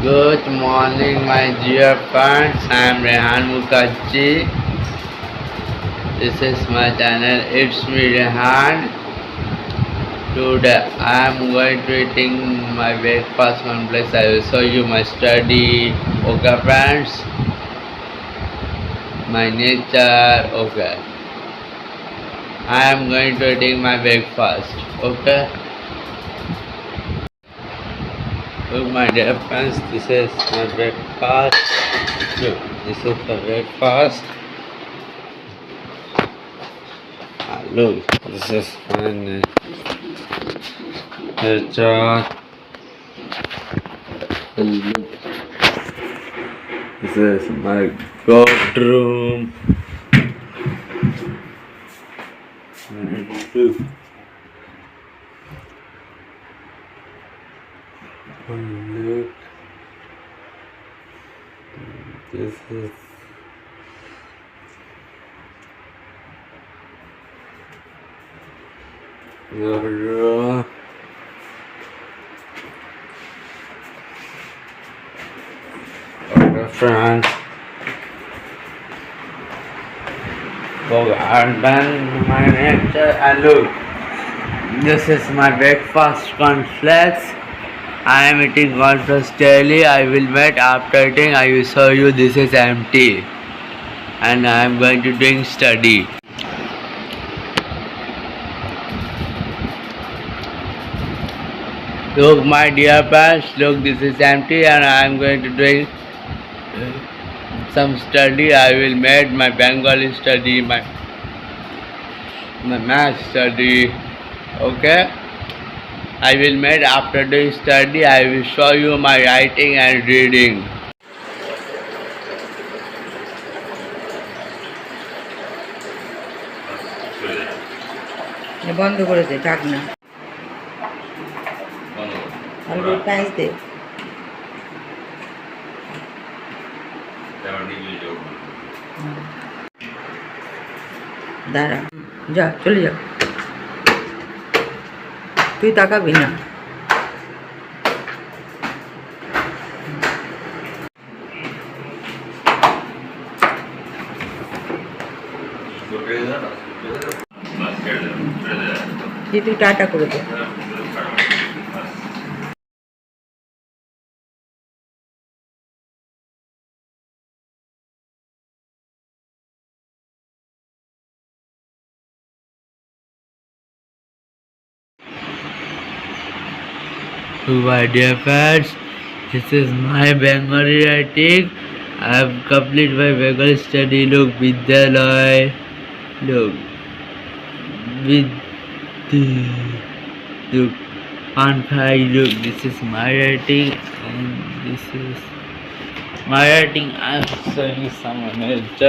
Good morning, my dear friends. I am Rehan Mukherjee. This is my channel. It's me, Rehan. Today I am going to eating my breakfast complex. I will show you my study. Okay, friends. My nature. Okay. I am going to eating my breakfast. Okay. Look, my dear friends. This is my breakfast. Look, this is the breakfast. Look, this is fun. Look, this is my bedroom. Look. Look. This is your room. Okay, friends. So I'm done my nature and look. This is my breakfast cornflakes. I am eating cornflakes daily. I will wait after eating. I will show you this is empty. And I am going to drink study. Look, my dear parents, look, this is empty and I am going to drink some study. I will make my Bengali study, my math study. Okay? I will make after doing study. I will show you my writing and reading. বন্ধ করে দে, ডাক না। অল্প প্যাঁচ দে। দাঁড়া, যা, চলে যা। তুই তাকাবি না। তুই টাটা করে দে। My dear friends, this is my Bengali writing. I have completed my Bengali study. Look, Vidyalaya. Look, look, Panfai. Look, this is my writing, and this is my writing. I am showing someone else.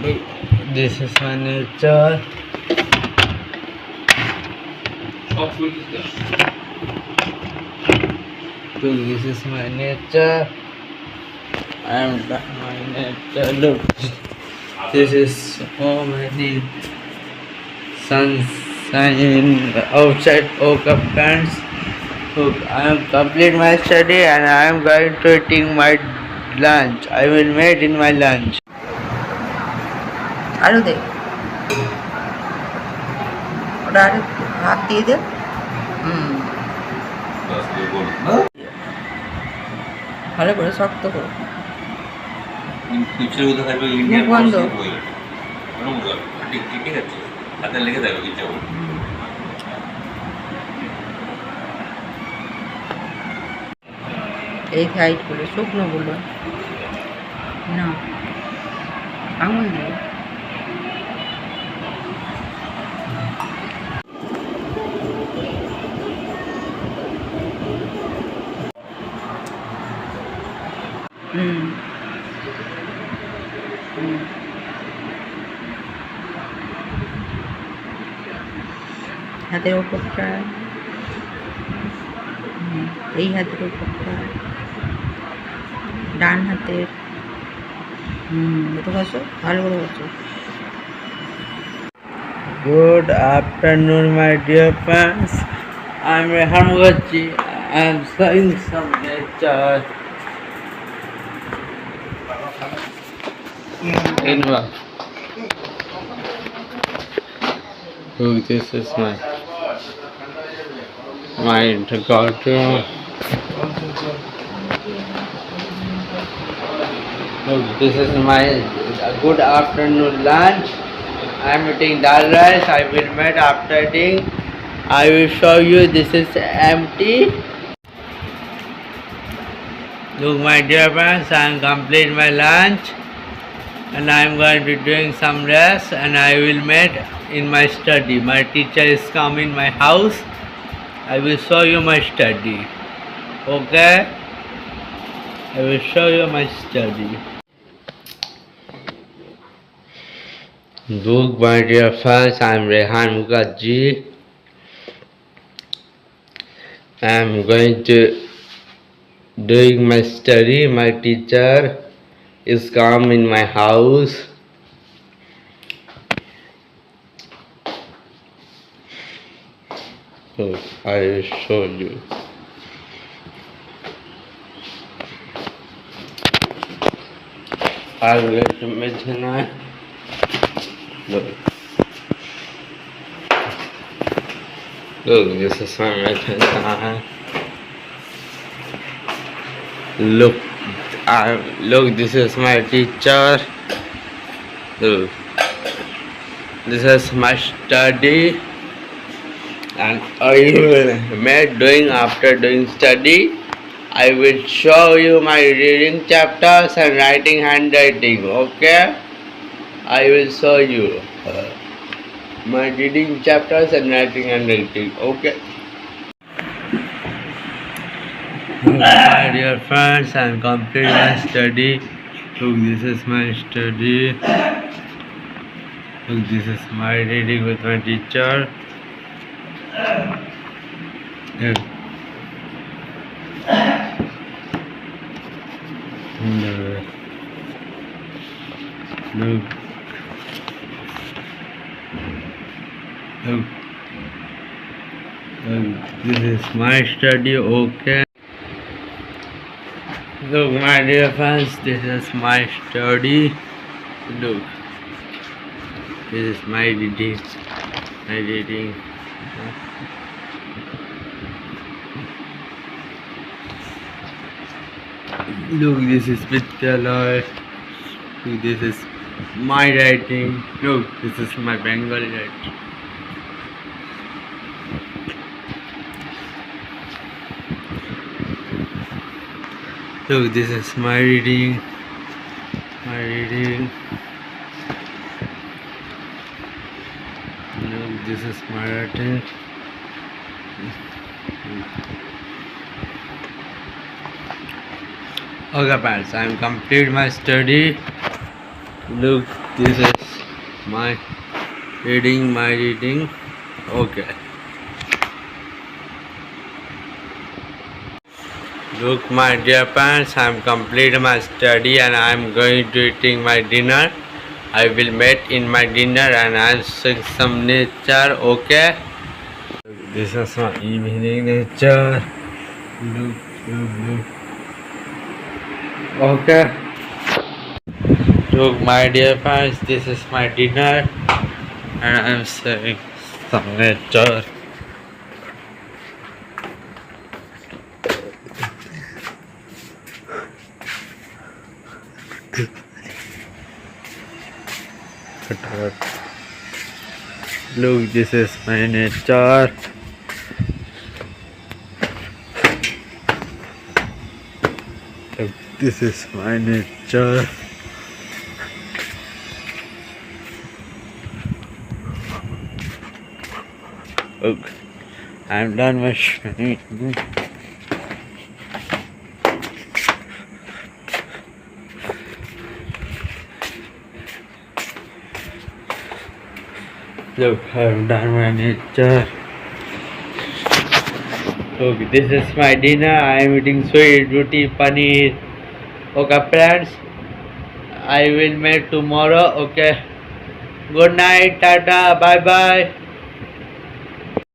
Look, this is my nature. Look, this is my nature. I am my nature. Look, this is so many sunshine outside. Okay, friends. Look, I am complete my study and I am going to eating my lunch. I will make in my lunch. আরো দে, ওটা আরো হাত দিয়ে দে। ভালো করে শক্ত করো। বন্ধ। এই সাইড করে শুকনো গুলো না, আঙুল দিয়ে। হাতের উপরটা, এই হাতের উপরটা, ডান হাতের এত খাচ্ছ ভালো করে খাচ্ছ। Good afternoon, my dear friends. I'm Rehan Mukherjee. I'm studying some nature. Look, this is my garden. Look, this is my good afternoon lunch. I'm eating dal rice. I will make after eating. I will show you. This is empty. Look, my dear friends, I am complete my lunch, and I am going to be doing some rest, and I will make in my study. My teacher is come in my house. I will show you my study. Okay? I will show you my study. Look, my dear friends, I am Rehan Mukherjee. I am going to doing my study. My teacher is come in my house. So I will show you. I will get to mention that. Look. Look, this is my method. Look, look, this is my teacher. Look, this is my study, and I will make doing after doing study. I will show you my reading chapters and writing handwriting. Okay, I will show you my reading chapters and writing handwriting. Okay. My dear friends, I am complete my study. Look, this is my study. Look, this is my reading with my teacher. Look. Look. Look. This is my study. Okay. Look, my dear friends, this is my study. Look, this is my reading. My reading. Look, this is Vidyalaya. Look, this is my writing. Look, this is my Bengali writing. Look, this is my reading. My reading. Look, this is my writing. Okay, friends, I am complete my study. Look, this is my reading. My reading. Okay. Look, my dear parents, I am complete my study and I am going to eating my dinner. I will meet in my dinner and I will see some nature. Okay. This is my evening nature. Look, look, look. Okay. Look, my dear parents, this is my dinner and I am seeing some nature. Look, this is my nature. Look, this is my nature. Look, I'm done my swimming. Look, I've done my nature. Look, this is my dinner. I am eating sweet roti paneer. Okay, friends, I will make tomorrow. Okay. Good night. Tata. Bye bye.